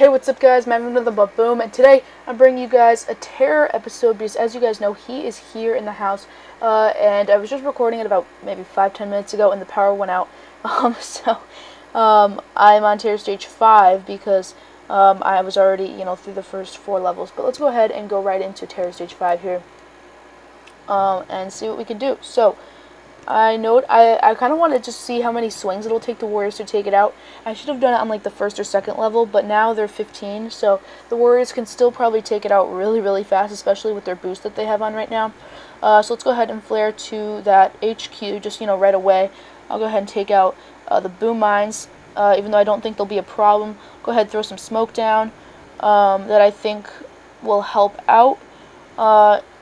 Hey, what's up guys, Nothin But Boom, and today I'm bringing you guys a terror episode because as you guys know, he is here in the house, and I was just recording it about maybe 5-10 minutes ago and the power went out, I'm on terror stage 5 because I was already, through the first 4 levels, but let's go ahead and go right into terror stage 5 here, and see what we can do. So, I kind of want to just see how many swings it'll take the Warriors to take it out. I should have done it on like the 1st or 2nd level, but now they're 15, so the Warriors can still probably take it out really, really fast, especially with their boost that they have on right now. So let's go ahead and flare to that HQ just, right away. I'll go ahead and take out the boom mines, even though I don't think they'll be a problem. Go ahead and throw some smoke down that I think will help out.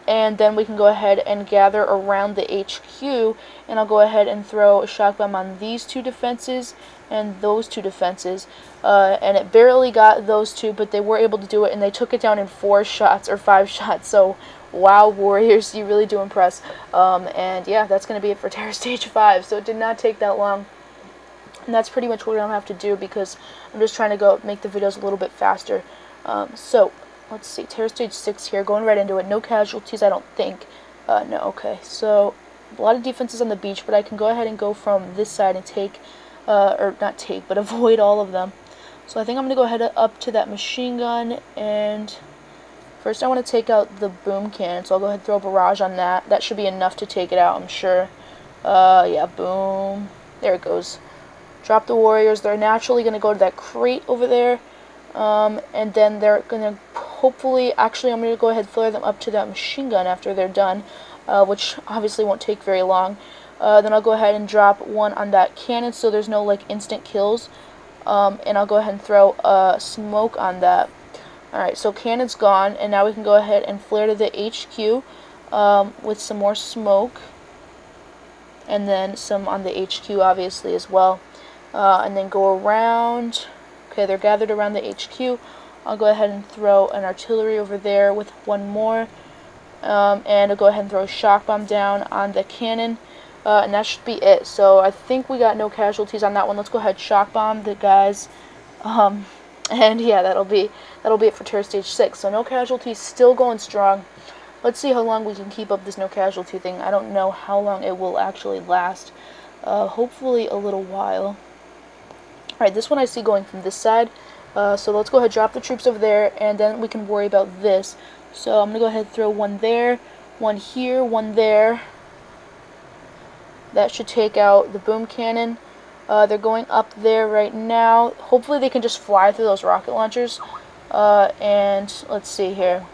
And then we can go ahead and gather around the HQ, and I'll go ahead and throw a shock bomb on these 2 defenses and those 2 defenses, and it barely got those 2, but they were able to do it, and they took it down in 4 shots or 5 shots, so wow, Warriors, you really do impress. And yeah, that's going to be it for Terror Stage 5, so it did not take that long, and that's pretty much what I'm going to have to do because I'm just trying to go make the videos a little bit faster. So let's see, Terror Stage 6 here, going right into it. No casualties, I don't think. No, okay. So, a lot of defenses on the beach, but I can go ahead and go from this side and take, or not take, but avoid all of them. So I think I'm going to go ahead up to that machine gun, and first I want to take out the boom cannon, so I'll go ahead and throw a barrage on that. That should be enough to take it out, I'm sure. Yeah, boom. There it goes. Drop the Warriors. They're naturally going to go to that crate over there. And then they're going to hopefully, actually I'm going to go ahead and flare them up to that machine gun after they're done, which obviously won't take very long. Then I'll go ahead and drop one on that cannon so there's no like instant kills, and I'll go ahead and throw smoke on that. Alright, so cannon's gone, and now we can go ahead and flare to the HQ with some more smoke, and then some on the HQ obviously as well, and then go around. Okay, they're gathered around the HQ. I'll go ahead and throw an artillery over there with one more. And I'll go ahead and throw a shock bomb down on the cannon. And that should be it. So I think we got no casualties on that one. Let's go ahead and shock bomb the guys. And yeah, that'll be it for Terror Stage 6. So no casualties, still going strong. Let's see how long we can keep up this no casualty thing. I don't know how long it will actually last. Hopefully a little while. Alright, this one I see going from this side, so let's go ahead and drop the troops over there, and then we can worry about this. So I'm going to go ahead and throw one there, one here, one there. That should take out the boom cannon. They're going up there right now. Hopefully they can just fly through those rocket launchers. And let's see here.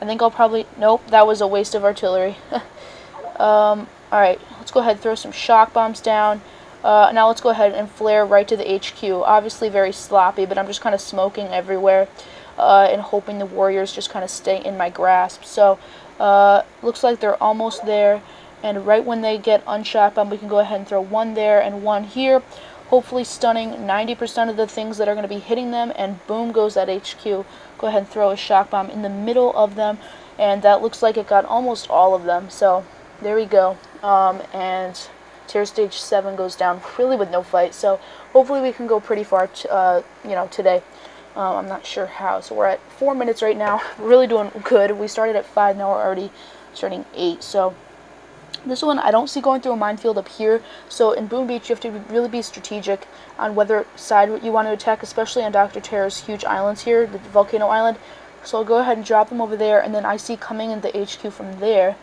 I think I'll probably... Nope, that was a waste of artillery. Alright, let's go ahead and throw some shock bombs down. Now let's go ahead and flare right to the HQ. Obviously very sloppy, but I'm just kind of smoking everywhere and hoping the Warriors just kind of stay in my grasp. So, looks like they're almost there, and right when they get unshot bomb, we can go ahead and throw one there and one here, hopefully stunning 90% of the things that are going to be hitting them, and boom goes that HQ. Go ahead and throw a shock bomb in the middle of them, and that looks like it got almost all of them. So, there we go. And Terror Stage 7 goes down really with no fight, so hopefully we can go pretty far, today. I'm not sure how. So we're at 4 minutes right now. Really doing good. We started at 5, now we're already starting 8. So this one I don't see going through a minefield up here. So in Boom Beach you have to really be strategic on whether side you want to attack, especially on Dr. Terror's huge islands here, the volcano island. So I'll go ahead and drop them over there, and then I see coming in the HQ from there.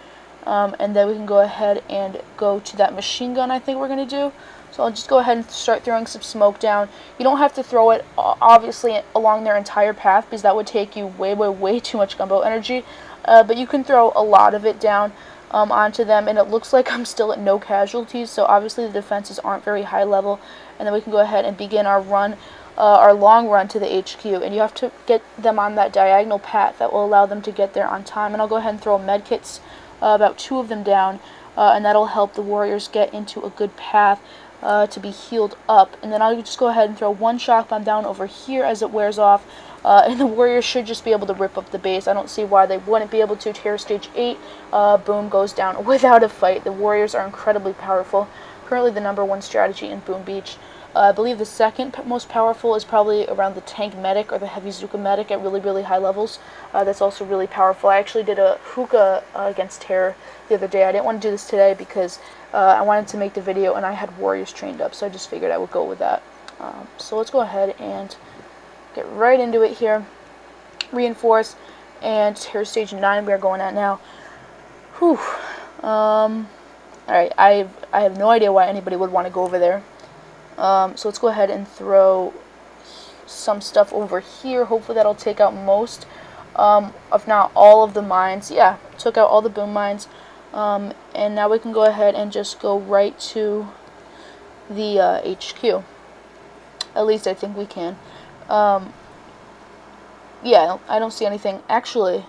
And then we can go ahead and go to that machine gun I think we're going to do. So I'll just go ahead and start throwing some smoke down. You don't have to throw it, obviously, along their entire path, because that would take you way, way, way too much gumbo energy. But you can throw a lot of it down onto them, and it looks like I'm still at no casualties, so obviously the defenses aren't very high level. And then we can go ahead and begin our run, our long run to the HQ. And you have to get them on that diagonal path that will allow them to get there on time. And I'll go ahead and throw medkits. About 2 of them down, and that'll help the Warriors get into a good path to be healed up. And then I'll just go ahead and throw one shock bomb down over here as it wears off, and the Warriors should just be able to rip up the base. I don't see why they wouldn't be able to. Terror Stage 8, boom goes down without a fight. The Warriors are incredibly powerful, currently the #1 strategy in Boom Beach. I believe the second most powerful is probably around the tank medic or the heavy Zuka medic at really, really high levels. That's also really powerful. I actually did a hookah against Terror the other day. I didn't want to do this today because I wanted to make the video and I had warriors trained up, so I just figured I would go with that. So let's go ahead and get right into it here. Reinforce, and Terror Stage 9 we are going at now. Whew. Alright, I have no idea why anybody would want to go over there. So let's go ahead and throw some stuff over here. Hopefully that'll take out most, if not all of the mines. Yeah, took out all the boom mines. And now we can go ahead and just go right to the HQ. At least I think we can. Yeah, I don't see anything. Actually,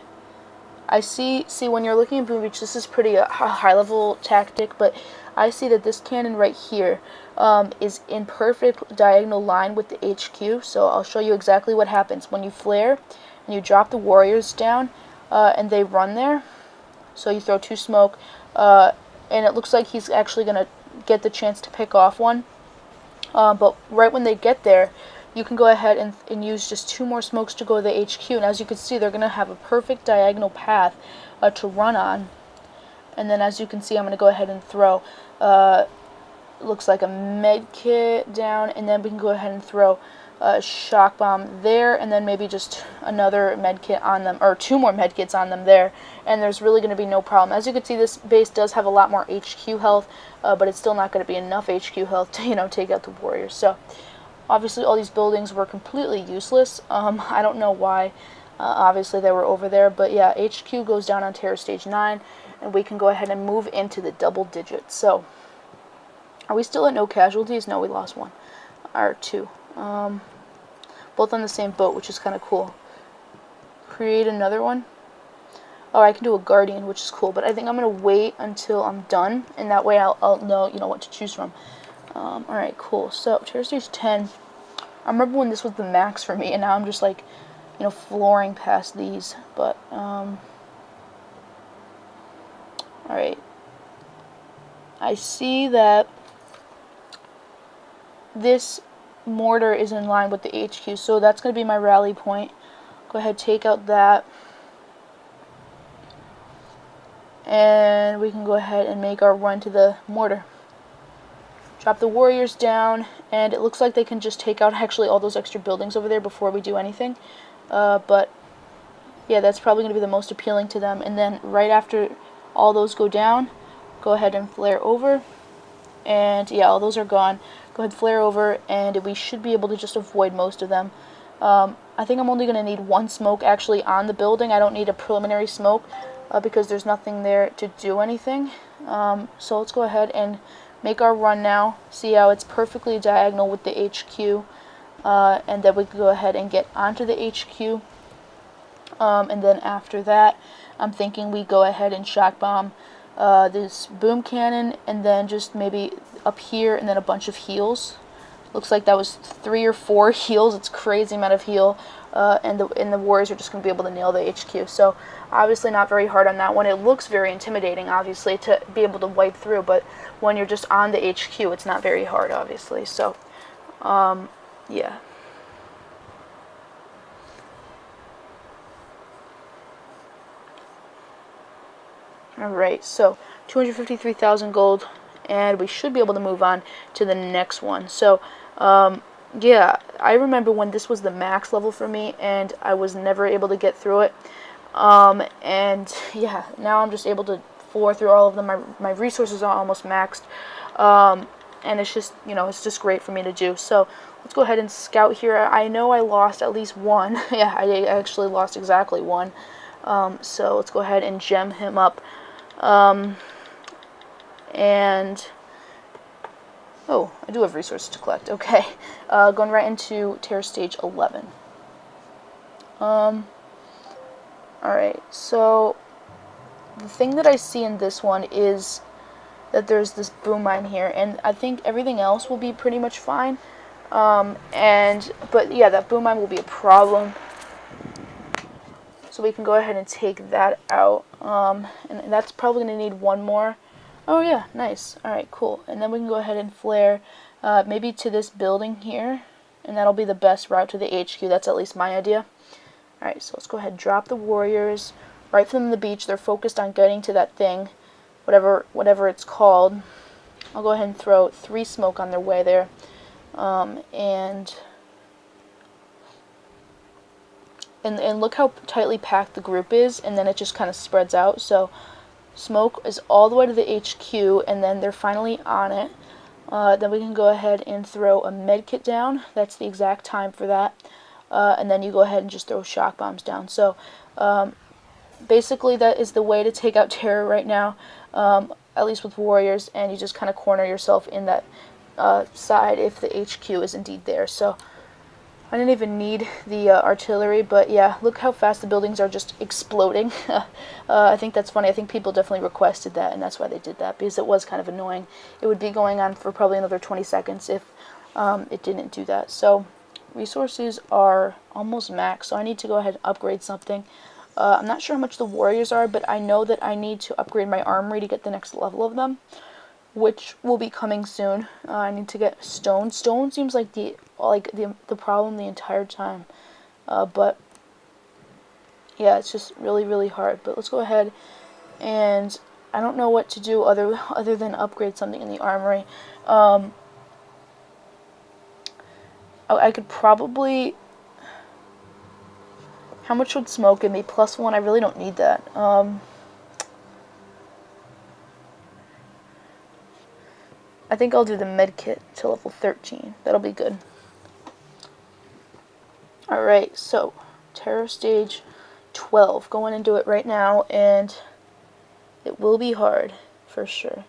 I see when you're looking at Boom Beach, this is pretty a high-level tactic, but I see that this cannon right here is in perfect diagonal line with the HQ, so I'll show you exactly what happens. When you flare and you drop the warriors down and they run there, so you throw 2 smoke, and it looks like he's actually going to get the chance to pick off one, but right when they get there, you can go ahead and use just 2 more smokes to go to the HQ, and as you can see, they're going to have a perfect diagonal path to run on. And then as you can see, I'm going to go ahead and throw, looks like a med kit down, and then we can go ahead and throw a shock bomb there, and then maybe just another med kit on them, or 2 more med kits on them there, and there's really going to be no problem. As you can see, this base does have a lot more HQ health, but it's still not going to be enough HQ health to, take out the warriors. So obviously, all these buildings were completely useless. I don't know why. Obviously, they were over there. But yeah, HQ goes down on Terror Stage 9, and we can go ahead and move into the double digits. So, are we still at no casualties? No, we lost 1. Or 2. Both on the same boat, which is kind of cool. Create another one. Oh, I can do a Guardian, which is cool. But I think I'm going to wait until I'm done, and that way I'll know, what to choose from. Alright, cool. So, Terror Stage 10. I remember when this was the max for me, and now I'm just like, flooring past these. But, alright. I see that this mortar is in line with the HQ, so that's going to be my rally point. Go ahead, take out that. And we can go ahead and make our run to the mortar. Drop the warriors down, and it looks like they can just take out actually all those extra buildings over there before we do anything. But yeah, that's probably going to be the most appealing to them. And then right after all those go down, go ahead and flare over. And yeah, all those are gone. Go ahead, flare over, and we should be able to just avoid most of them. I think I'm only going to need 1 smoke actually on the building. I don't need a preliminary smoke because there's nothing there to do anything. So let's go ahead and make our run now. See how it's perfectly diagonal with the HQ, and then we can go ahead and get onto the HQ. And then after that, I'm thinking we go ahead and shock bomb this boom cannon, and then just maybe up here, and then a bunch of heals. Looks like that was 3 or 4 heals. It's crazy amount of heal, and the warriors are just going to be able to nail the HQ. So obviously not very hard on that one. It looks very intimidating, obviously, to be able to wipe through, but when you're just on the HQ, it's not very hard, obviously. So, yeah. Alright, so 253,000 gold, and we should be able to move on to the next one. So, yeah, I remember when this was the max level for me, and I was never able to get through it. And yeah, now I'm just able to floor through all of them. My resources are almost maxed, and it's just, it's just great for me to do. So let's go ahead and scout here. I know I lost at least 1. Yeah, I actually lost exactly 1. So let's go ahead and gem him up. And oh, I do have resources to collect. Okay, going right into Terror Stage 11. Alright, so the thing that I see in this one is that there's this boom mine here, and I think everything else will be pretty much fine. But yeah, that boom mine will be a problem. So we can go ahead and take that out. And that's probably going to need 1 more Oh yeah, nice. Alright, cool. And then we can go ahead and flare maybe to this building here, and that'll be the best route to the HQ. That's at least my idea. Alright, so let's go ahead and drop the warriors right from the beach. They're focused on getting to that thing, whatever it's called. I'll go ahead and throw 3 smoke on their way there. And look how tightly packed the group is, and then it just kind of spreads out. So smoke is all the way to the HQ, and then they're finally on it. Then we can go ahead and throw a med kit down. That's the exact time for that. And then you go ahead and just throw shock bombs down. So basically that is the way to take out terror right now, at least with warriors, and you just kind of corner yourself in that side if the HQ is indeed there. So I didn't even need the artillery, but yeah, look how fast the buildings are just exploding. I think that's funny. I think people definitely requested that, and that's why they did that, because it was kind of annoying. It would be going on for probably another 20 seconds if it didn't do that. So resources are almost max, so I need to go ahead and upgrade something. I'm not sure how much the warriors are, but I know that I need to upgrade my armory to get the next level of them, which will be coming soon. I need to get stone. Stone seems like the problem the entire time, but yeah, it's just really hard. But let's go ahead, and I don't know what to do other than upgrade something in the armory. I could probably. How much would smoke give me? +1. I really don't need that. I think I'll do the med kit to level 13. That'll be good. Alright, so terror stage 12. Going into it right now, and it will be hard for sure.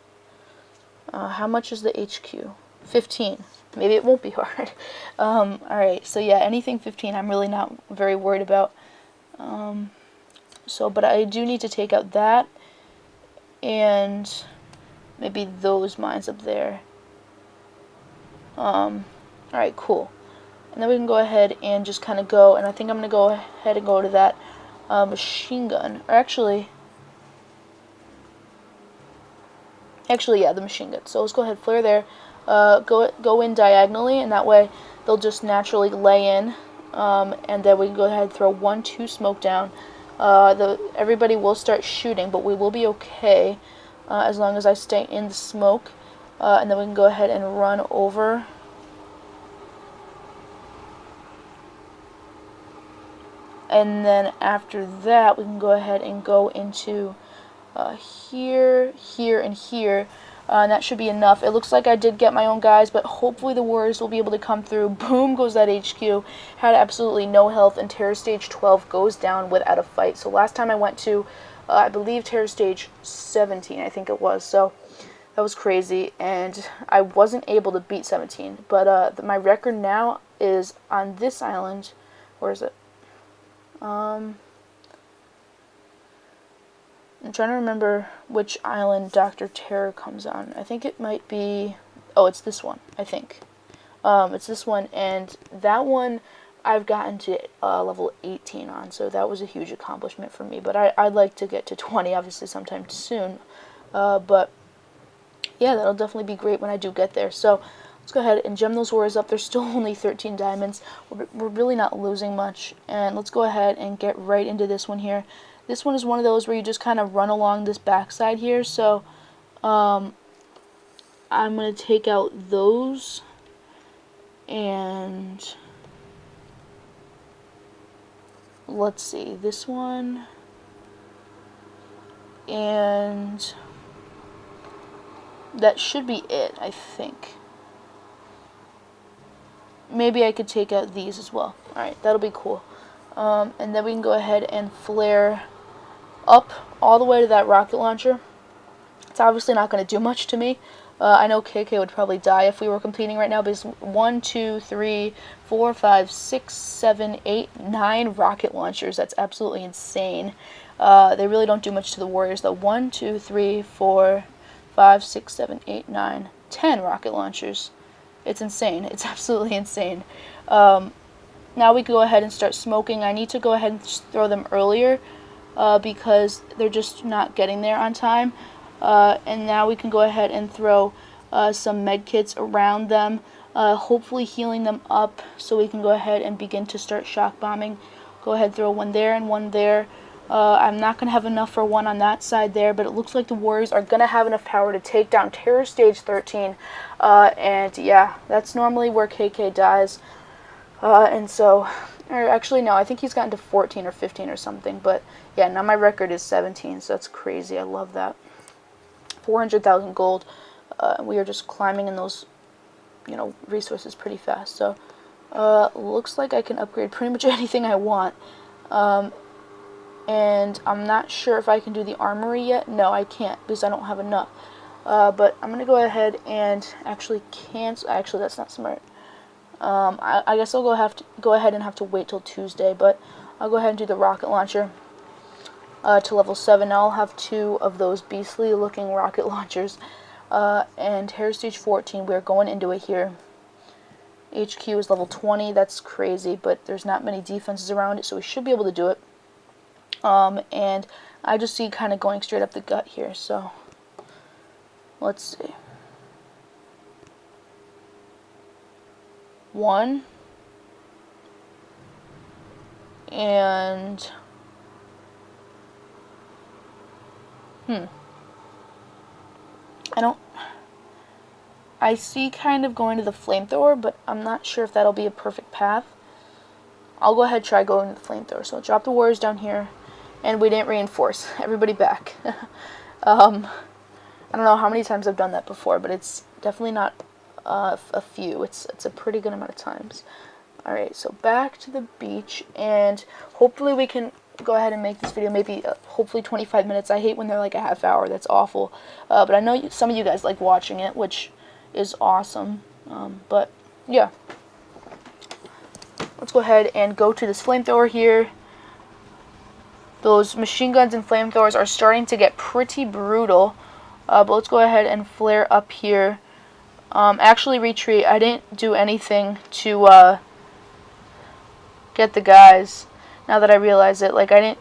How much is the HQ? 15. Maybe it won't be hard. Alright, so yeah, anything 15 I'm really not very worried about. But I do need to take out that, and maybe those mines up there. Alright, cool. And then we can go ahead and just kind of go, and I think I'm going to go ahead and go to that machine gun. Or actually, yeah, the machine gun. So let's go ahead, flare there. Go in diagonally, and that way they'll just naturally lay in. And then we can go ahead and throw 1, 2 smoke down. Everybody will start shooting, but we will be okay as long as I stay in the smoke. And then we can go ahead and run over. And then after that, we can go ahead and go into here, here, and here. And that should be enough. It looks like I did get my own guys, but hopefully the warriors will be able to come through. Boom goes that HQ. Had absolutely no health, and terror stage 12 goes down without a fight. So last time I went to, I believe, terror stage 17, I think it was. So that was crazy, and I wasn't able to beat 17. But my record now is on this island. Where is it? I'm trying to remember which island Dr. Terror comes on. I think it might be... Oh, it's this one, I think. It's this one, and that one I've gotten to level 18 on, so that was a huge accomplishment for me. But I'd like to get to 20, obviously, sometime soon. But, yeah, that'll definitely be great when I do get there. So, let's go ahead and gem those warriors up. There's still only 13 diamonds. We're really not losing much. And let's go ahead and get right into this one here. This one is one of those where you just kind of run along this backside here. So I'm going to take out those. And let's see, this one. And that should be it, I think. Maybe I could take out these as well. Alright, that'll be cool. And then we can go ahead and flare up all the way to that rocket launcher. It's obviously not going to do much to me. I know KK would probably die if we were competing right now, because 1, 2, 3, 4, 5, 6, 7, 8, 9 rocket launchers. That's absolutely insane. They really don't do much to the warriors, though. 1, 2, 3, 4, 5, 6, 7, 8, 9, 10 rocket launchers. It's insane. It's absolutely insane. Now we can go ahead and start smoking. I need to go ahead and throw them earlier because they're just not getting there on time. And now we can go ahead and throw some med kits around them, hopefully healing them up so we can go ahead and begin to start shock bombing. Go ahead, throw one there and one there. I'm not going to have enough for one on that side there, but it looks like the Warriors are going to have enough power to take down Terror Stage 13. And yeah, that's normally where KK dies. And so, or actually no, I think he's gotten to 14 or 15 or something. But yeah, now my record is 17, so that's crazy. I love that. 400,000 gold. We are just climbing in those, resources pretty fast. So, looks like I can upgrade pretty much anything I want. And I'm not sure if I can do the armory yet. No, I can't because I don't have enough. But I'm going to go ahead and actually cancel. Actually, that's not smart. I guess I'll go ahead and have to wait till Tuesday. But I'll go ahead and do the rocket launcher to level 7. Now I'll have 2 of those beastly looking rocket launchers. And Terror Stage 14, we're going into it here. HQ is level 20. That's crazy, but there's not many defenses around it, so we should be able to do it. And I just see kind of going straight up the gut here, so let's see. 1 and I see kind of going to the flamethrower, but I'm not sure if that'll be a perfect path. I'll go ahead and try going to the flamethrower. So I'll drop the Warriors down here, and we didn't reinforce. Everybody back. I don't know how many times I've done that before, but it's definitely not a few. It's a pretty good amount of times. Alright, so back to the beach, and hopefully we can go ahead and make this video maybe hopefully 25 minutes. I hate when they're like a half hour. That's awful. But I know some of you guys like watching it, which is awesome. But yeah, let's go ahead and go to this flamethrower here. Those machine guns and flamethrowers are starting to get pretty brutal. But let's go ahead and flare up here. Actually, retreat. I didn't do anything to get the guys. Now that I realize it, like I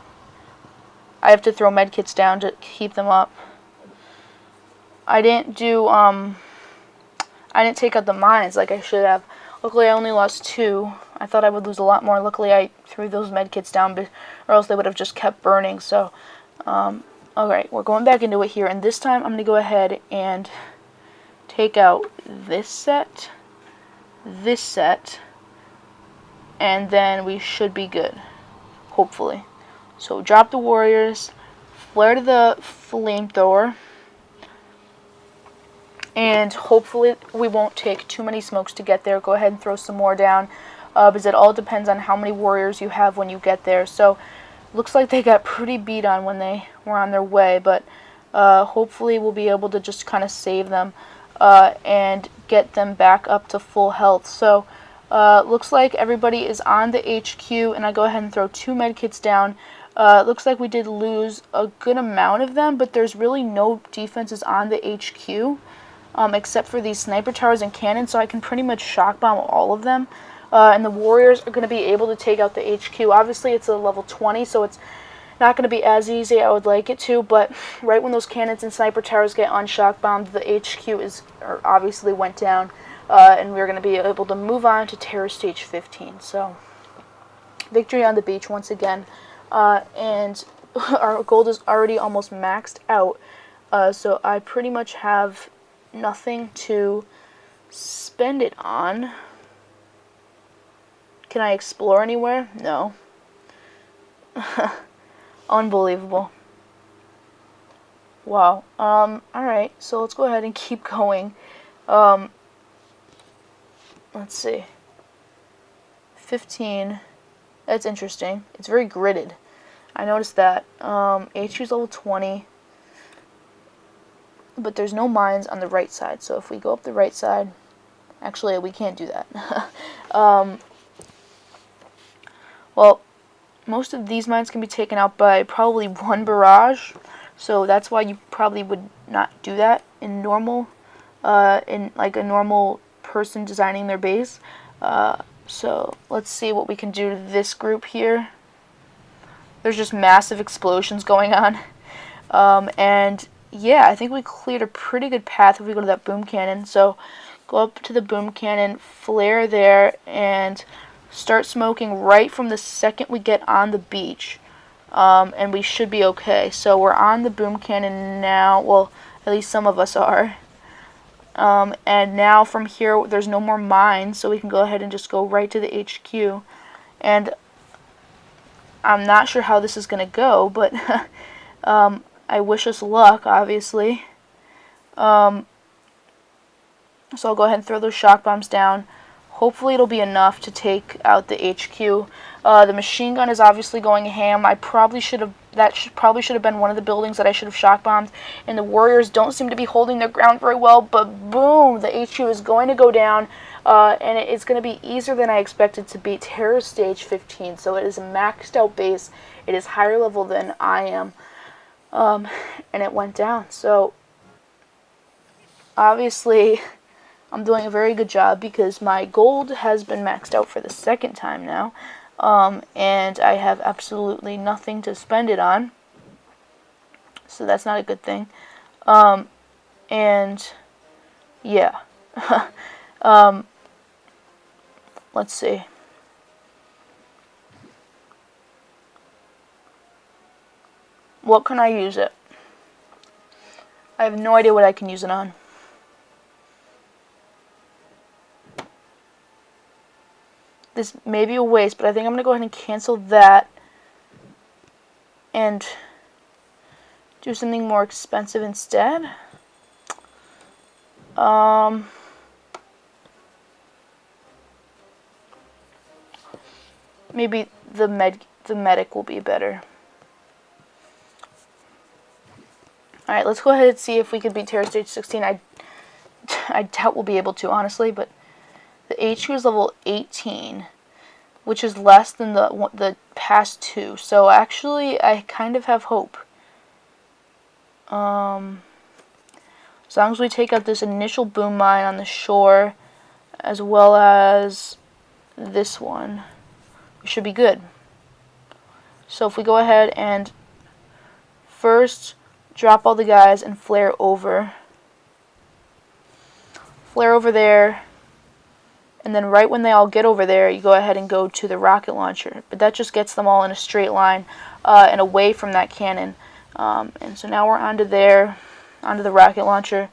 have to throw medkits down to keep them up. I didn't take out the mines like I should have. Luckily, I only lost 2. I thought I would lose a lot more. Luckily, I threw those medkits down, or else they would have just kept burning. So, alright, we're going back into it here, and this time I'm going to go ahead and take out this set, and then we should be good. Hopefully. So drop the Warriors, flare to the flamethrower, and hopefully we won't take too many smokes to get there. Go ahead and throw some more down, because it all depends on how many Warriors you have when you get there. So looks like they got pretty beat on when they were on their way, but hopefully we'll be able to just kind of save them and get them back up to full health. So looks like everybody is on the HQ, and I go ahead and throw 2 medkits down. Looks like we did lose a good amount of them, but there's really no defenses on the HQ, except for these sniper towers and cannons, so I can pretty much shock bomb all of them. And the Warriors are going to be able to take out the HQ. Obviously, it's a level 20, so it's not going to be as easy I would like it to, but right when those cannons and sniper towers get on shock bombed, the HQ obviously went down. And we're going to be able to move on to Terror Stage 15. So, victory on the beach once again. And our gold is already almost maxed out. So, I pretty much have nothing to spend it on. Can I explore anywhere? No. Unbelievable. Wow. Alright, so let's go ahead and keep going. Let's see. 15. That's interesting. It's very gridded. I noticed that. HQ's level 20. But there's no mines on the right side. So if we go up the right side... Actually, we can't do that. Well, most of these mines can be taken out by probably 1 barrage. So that's why you probably would not do that in normal... in like a normal... person designing their base. So let's see what we can do to this group here. There's just massive explosions going on, and yeah, I think we cleared a pretty good path if we go to that boom cannon. So go up to the boom cannon, flare there, and start smoking right from the second we get on the beach. And we should be okay. So we're on the boom cannon now. Well, at least some of us are. And now from here, there's no more mines, so we can go ahead and just go right to the HQ. And I'm not sure how this is going to go, but I wish us luck, obviously. So I'll go ahead and throw those shock bombs down. Hopefully it'll be enough to take out the HQ. The machine gun is obviously going ham. I probably should have. Probably should have been one of the buildings that I should have shock bombed. And the Warriors don't seem to be holding their ground very well. But boom, the HQ is going to go down, and it's going to be easier than I expected to beat Terror Stage 15. So it is a maxed out base. It is higher level than I am, and it went down. So obviously, I'm doing a very good job because my gold has been maxed out for the second time now. And I have absolutely nothing to spend it on. So that's not a good thing. And yeah. Let's see. What can I use it? I have no idea what I can use it on. This may be a waste, but I think I'm going to go ahead and cancel that and do something more expensive instead. Maybe the medic will be better. Alright, let's go ahead and see if we can beat Terror Stage 16. I doubt we'll be able to, honestly, but the HQ is level 18, which is less than the past two. So actually, I kind of have hope. As long as we take out this initial boom mine on the shore, as well as this one, we should be good. So if we go ahead and first drop all the guys and flare over there. And then right when they all get over there, you go ahead and go to the rocket launcher. But that just gets them all in a straight line and away from that cannon. And so now we're onto the rocket launcher.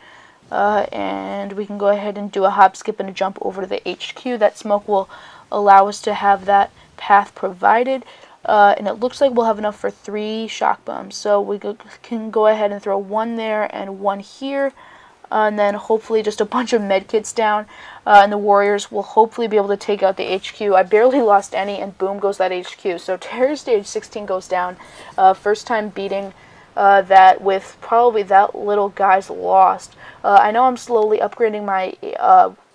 And we can go ahead and do a hop, skip, and a jump over to the HQ. That smoke will allow us to have that path provided. And it looks like we'll have enough for 3 shock bombs. So we can go ahead and throw 1 there and 1 here. And then hopefully just a bunch of medkits down, and the Warriors will hopefully be able to take out the HQ. I barely lost any, and boom goes that HQ. So Terror Stage 16 goes down. First time beating that with probably that little guy's lost. I know I'm slowly upgrading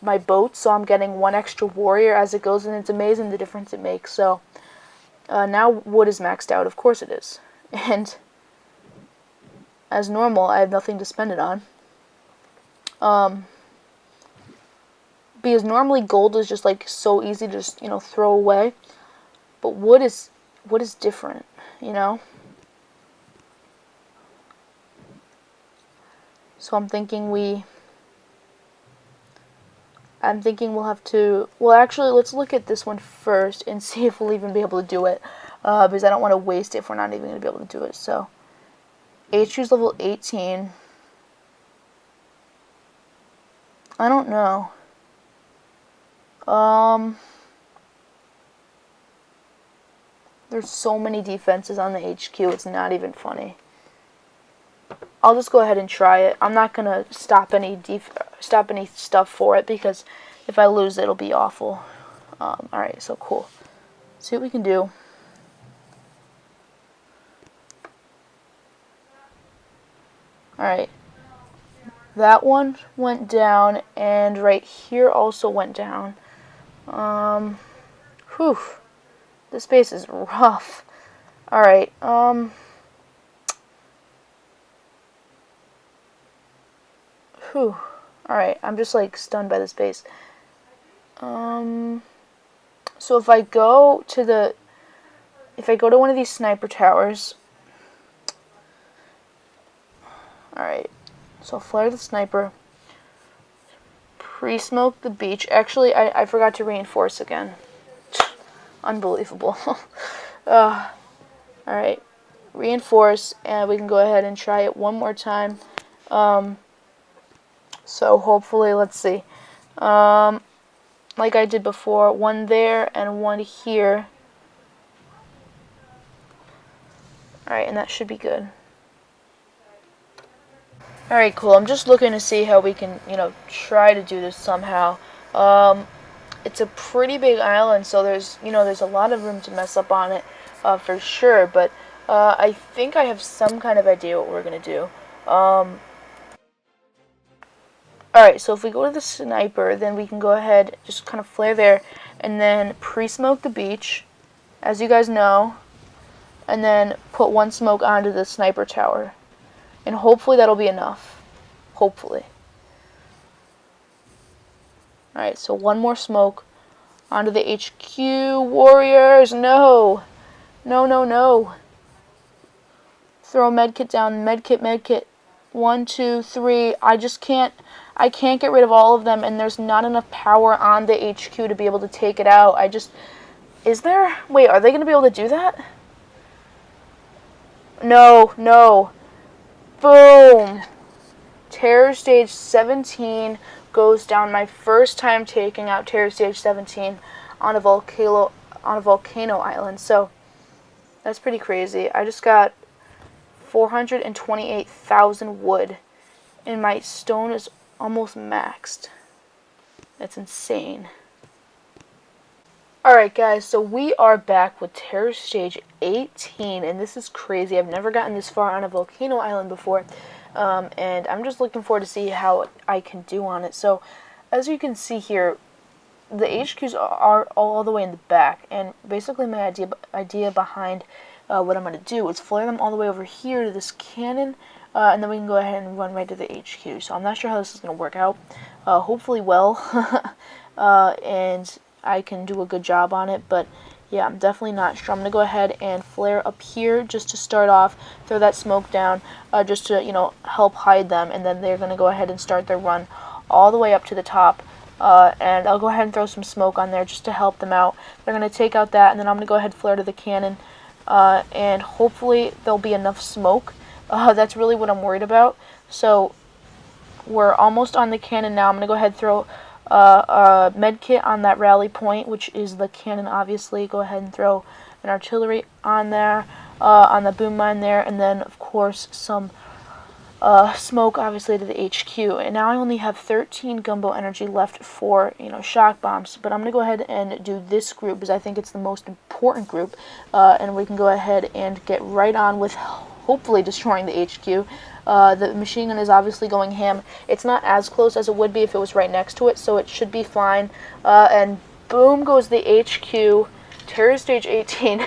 my boats, so I'm getting 1 extra Warrior as it goes, and it's amazing the difference it makes. So now wood is maxed out. Of course it is. And as normal, I have nothing to spend it on. Because normally gold is just like so easy to just, throw away, but wood is different, So I'm thinking we'll have to, well, actually, let's look at this one first and see if we'll even be able to do it, because I don't want to waste it if we're not even going to be able to do it. So HQ's level 18. I don't know. There's so many defenses on the HQ, it's not even funny. I'll just go ahead and try it. I'm not gonna stop any stuff for it, because if I lose it'll be awful. Alright, so cool. See what we can do. Alright. That one went down, and right here also went down. Whew. This base is rough. Alright, whew. Alright, I'm just like stunned by this base. So if I go to one of these sniper towers. Alright. So flare the sniper. Pre-smoke the beach. Actually, I forgot to reinforce again. Unbelievable. Alright. Reinforce, and we can go ahead and try it one more time. So hopefully, let's see. Like I did before, one there and one here. Alright, and that should be good. Alright, cool. I'm just looking to see how we can, try to do this somehow. It's a pretty big island, so there's a lot of room to mess up on it, for sure, but I think I have some kind of idea what we're going to do. Alright, so if we go to the sniper, then we can go ahead, just kind of flare there, and then pre-smoke the beach, as you guys know, and then put one smoke onto the sniper tower. And hopefully that'll be enough. Hopefully. Alright, so one more smoke onto the HQ. Warriors, no! No, no, no. Throw a medkit down. Medkit. 1, 2, 3. I can't get rid of all of them, and there's not enough power on the HQ to be able to take it out. Is there? Wait, are they going to be able to do that? No, no. Boom! Terror Stage 17 goes down. My first time taking out Terror Stage 17 on a volcano island. So that's pretty crazy. I just got 428,000 wood, and my stone is almost maxed. That's insane. Alright guys, so we are back with Terror Stage 18, and this is crazy. I've never gotten this far on a volcano island before, and I'm just looking forward to see how I can do on it. So, as you can see here, the HQs are all the way in the back, and basically my idea behind what I'm going to do is flare them all the way over here to this cannon, and then we can go ahead and run right to the HQ. So I'm not sure how this is going to work out. Hopefully well, and I can do a good job on it, but yeah, I'm definitely not sure. I'm going to go ahead and flare up here just to start off, throw that smoke down, just to, help hide them, and then they're going to go ahead and start their run all the way up to the top, and I'll go ahead and throw some smoke on there just to help them out. They're going to take out that, and then I'm going to go ahead and flare to the cannon, and hopefully there'll be enough smoke. That's really what I'm worried about. So we're almost on the cannon now. I'm going to go ahead and throw a medkit on that rally point, which is the cannon, obviously. Go ahead and throw an artillery on there, on the boom mine there, and then, of course, some smoke, obviously, to the HQ. And now I only have 13 gumbo energy left for, shock bombs. But I'm going to go ahead and do this group, because I think it's the most important group, and we can go ahead and get right on with hopefully destroying the HQ. The machine gun is obviously going ham. It's not as close as it would be if it was right next to it, so it should be fine. And boom goes the HQ. Terror Stage 18.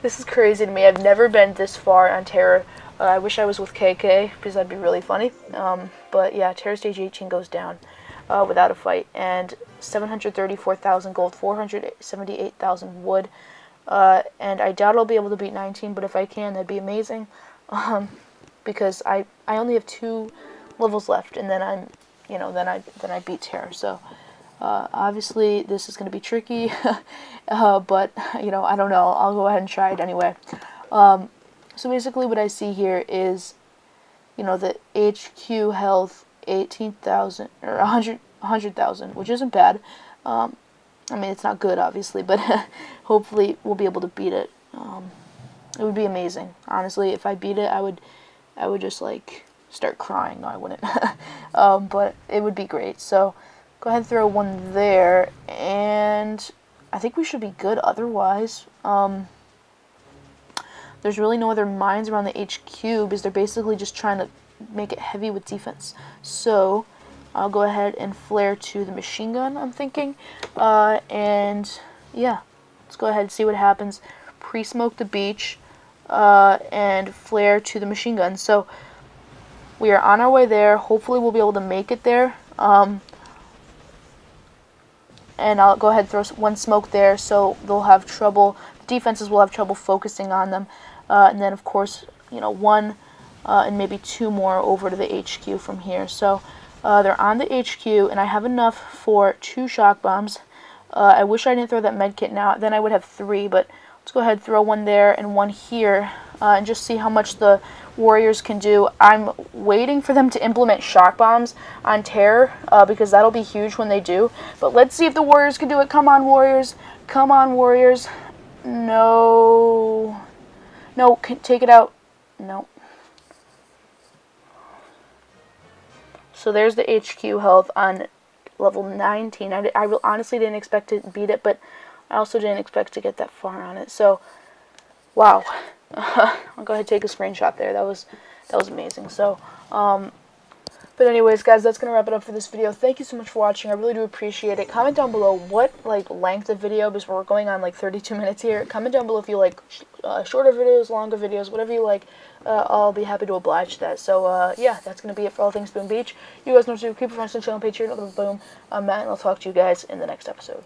This is crazy to me. I've never been this far on Terror. I wish I was with KK, because that'd be really funny. But yeah, Terror Stage 18 goes down without a fight. And 734,000 gold, 478,000 wood. And I doubt I'll be able to beat 19, but if I can, that'd be amazing. Because I only have 2 levels left, and then then I beat Terror. So obviously this is going to be tricky, but I don't know. I'll go ahead and try it anyway. So basically, what I see here is, the HQ health 18,000 or 100,000, which isn't bad. I mean, it's not good, obviously, but hopefully we'll be able to beat it. It would be amazing, honestly. If I beat it, I would just start crying. No, I wouldn't. But it would be great. So go ahead and throw one there, and I think we should be good otherwise. There's really no other mines around the HQ, because they're basically just trying to make it heavy with defense. So I'll go ahead and flare to the machine gun, I'm thinking. And yeah, let's go ahead and see what happens. Pre-smoke the beach, and flare to the machine gun. So we are on our way there. Hopefully we'll be able to make it there. And I'll go ahead and throw one smoke there, so they'll have trouble. The defenses will have trouble focusing on them. And then, of course, one and maybe 2 more over to the HQ from here. So they're on the HQ, and I have enough for 2 shock bombs. I wish I didn't throw that med kit now, then I would have 3, but let's go ahead and throw 1 there and 1 here, and just see how much the Warriors can do. I'm waiting for them to implement shock bombs on Terror, because that'll be huge when they do. But let's see if the Warriors can do it. Come on, Warriors. Come on, Warriors. No. No, take it out. No. So there's the HQ health on level 19. I honestly didn't expect to beat it, but I also didn't expect to get that far on it. So, wow. I'll go ahead and take a screenshot there. That was amazing. So, but anyways, guys, that's gonna wrap it up for this video. Thank you so much for watching. I really do appreciate it. Comment down below what length of video, because we're going on 32 minutes here. Comment down below if you like shorter videos, longer videos, whatever you like. I'll be happy to oblige that. So yeah, that's gonna be it for all things Boom Beach. You guys know what to do. Keep your friends on the channel, Patreon, Nothin But Boom. I'm Matt, and I'll talk to you guys in the next episode.